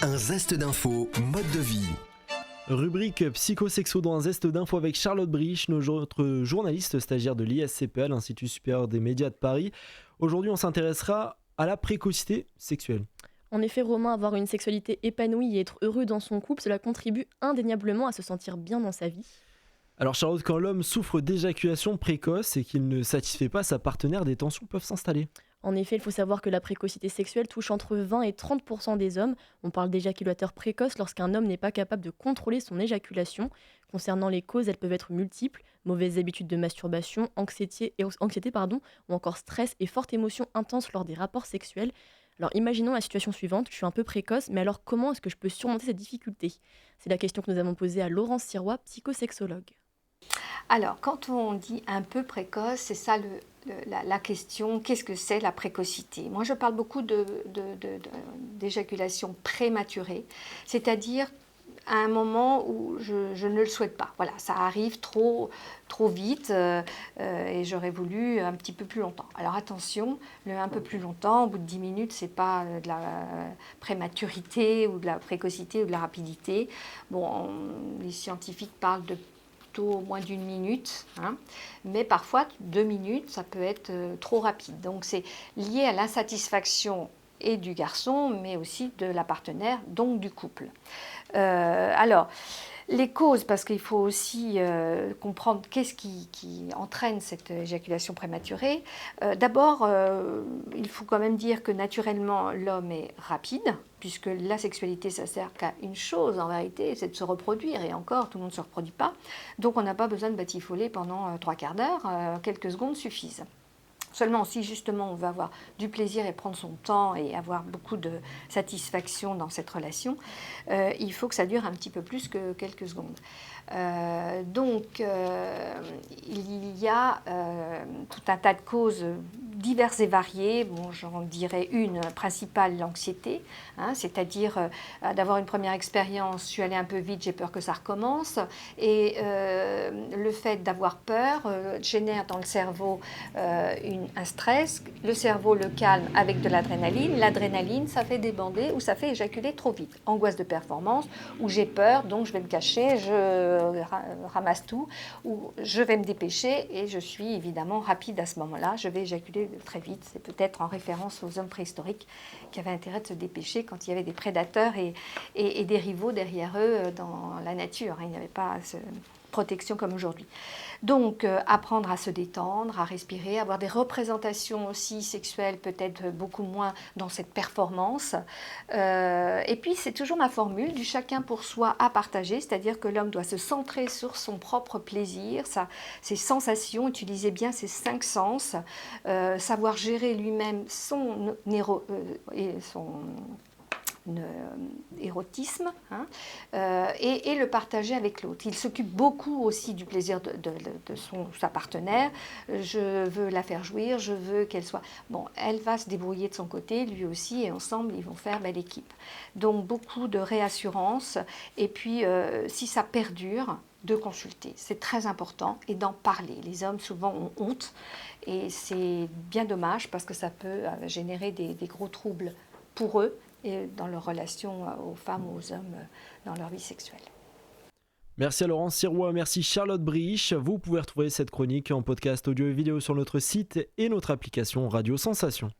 Un zeste d'info, mode de vie. Rubrique psychosexo dans un zeste d'info avec Charlotte Brich, notre journaliste stagiaire de l'ISCPA, l'Institut supérieur des médias de Paris. Aujourd'hui, on s'intéressera à la précocité sexuelle. En effet, Romain, avoir une sexualité épanouie et être heureux dans son couple, cela contribue indéniablement à se sentir bien dans sa vie. Alors Charlotte, quand l'homme souffre d'éjaculation précoce et qu'il ne satisfait pas sa partenaire, des tensions peuvent s'installer. En effet, il faut savoir que la précocité sexuelle touche entre 20 et 30% des hommes. On parle d'éjaculateur précoce lorsqu'un homme n'est pas capable de contrôler son éjaculation. Concernant les causes, elles peuvent être multiples. Mauvaises habitudes de masturbation, anxiété, ou encore stress et forte émotion intense lors des rapports sexuels. Alors imaginons la situation suivante, je suis un peu précoce, mais alors comment est-ce que je peux surmonter cette difficulté ? C'est la question que nous avons posée à Laurence Sirois, psychosexologue. Alors, quand on dit un peu précoce, c'est ça la question, qu'est-ce que c'est la précocité ? Moi, je parle beaucoup d'éjaculation prématurée, c'est-à-dire à un moment où je ne le souhaite pas. Voilà, ça arrive trop vite et j'aurais voulu un petit peu plus longtemps. Alors attention, le un peu plus longtemps, au bout de 10 minutes, c'est pas de la prématurité ou de la précocité ou de la rapidité. Bon, les scientifiques parlent de au moins d'une minute, mais parfois 2 minutes, ça peut être trop rapide. Donc c'est lié à l'insatisfaction et du garçon, mais aussi de la partenaire, donc du couple. Alors, les causes, parce qu'il faut aussi comprendre qu'est-ce qui entraîne cette éjaculation prématurée. D'abord, il faut quand même dire que naturellement, l'homme est rapide, puisque la sexualité, ça sert qu'à une chose en vérité, c'est de se reproduire, et encore, tout le monde ne se reproduit pas. Donc on n'a pas besoin de batifoler pendant 3/4 d'heure, quelques secondes suffisent. Seulement si justement on veut avoir du plaisir et prendre son temps et avoir beaucoup de satisfaction dans cette relation, il faut que ça dure un petit peu plus que quelques secondes. Donc il y a tout un tas de causes diverses et variées. Bon, j'en dirais une principale, l'anxiété, c'est-à-dire d'avoir une première expérience, je suis allée un peu vite, j'ai peur que ça recommence, et le fait d'avoir peur génère dans le cerveau un stress, le cerveau le calme avec de l'adrénaline. L'adrénaline, ça fait débander ou ça fait éjaculer trop vite. Angoisse de performance, où j'ai peur, donc je vais me cacher, je ramasse tout, ou je vais me dépêcher et je suis évidemment rapide à ce moment-là. Je vais éjaculer très vite. C'est peut-être en référence aux hommes préhistoriques qui avaient intérêt de se dépêcher quand il y avait des prédateurs et des rivaux derrière eux dans la nature. Il n'y avait pas protection comme aujourd'hui. Donc, apprendre à se détendre, à respirer, avoir des représentations aussi sexuelles, peut-être beaucoup moins dans cette performance. Et puis, c'est toujours ma formule, du chacun pour soi à partager, c'est-à-dire que l'homme doit se centrer sur son propre plaisir, ses sensations, utiliser bien ses 5 sens, savoir gérer lui-même son érotisme et le partager avec l'autre. Il s'occupe beaucoup aussi du plaisir de sa partenaire. Je veux la faire jouir, je veux qu'elle soit... Bon, elle va se débrouiller de son côté, lui aussi, et ensemble, ils vont faire belle équipe. Donc, beaucoup de réassurance. Et puis, si ça perdure, de consulter. C'est très important et d'en parler. Les hommes, souvent, ont honte et c'est bien dommage parce que ça peut générer des gros troubles pour eux et dans leur relation aux femmes ou aux hommes dans leur vie sexuelle. Merci à Laurence Sirois, merci Charlotte Brich. Vous pouvez retrouver cette chronique en podcast audio et vidéo sur notre site et notre application Radio Sensation.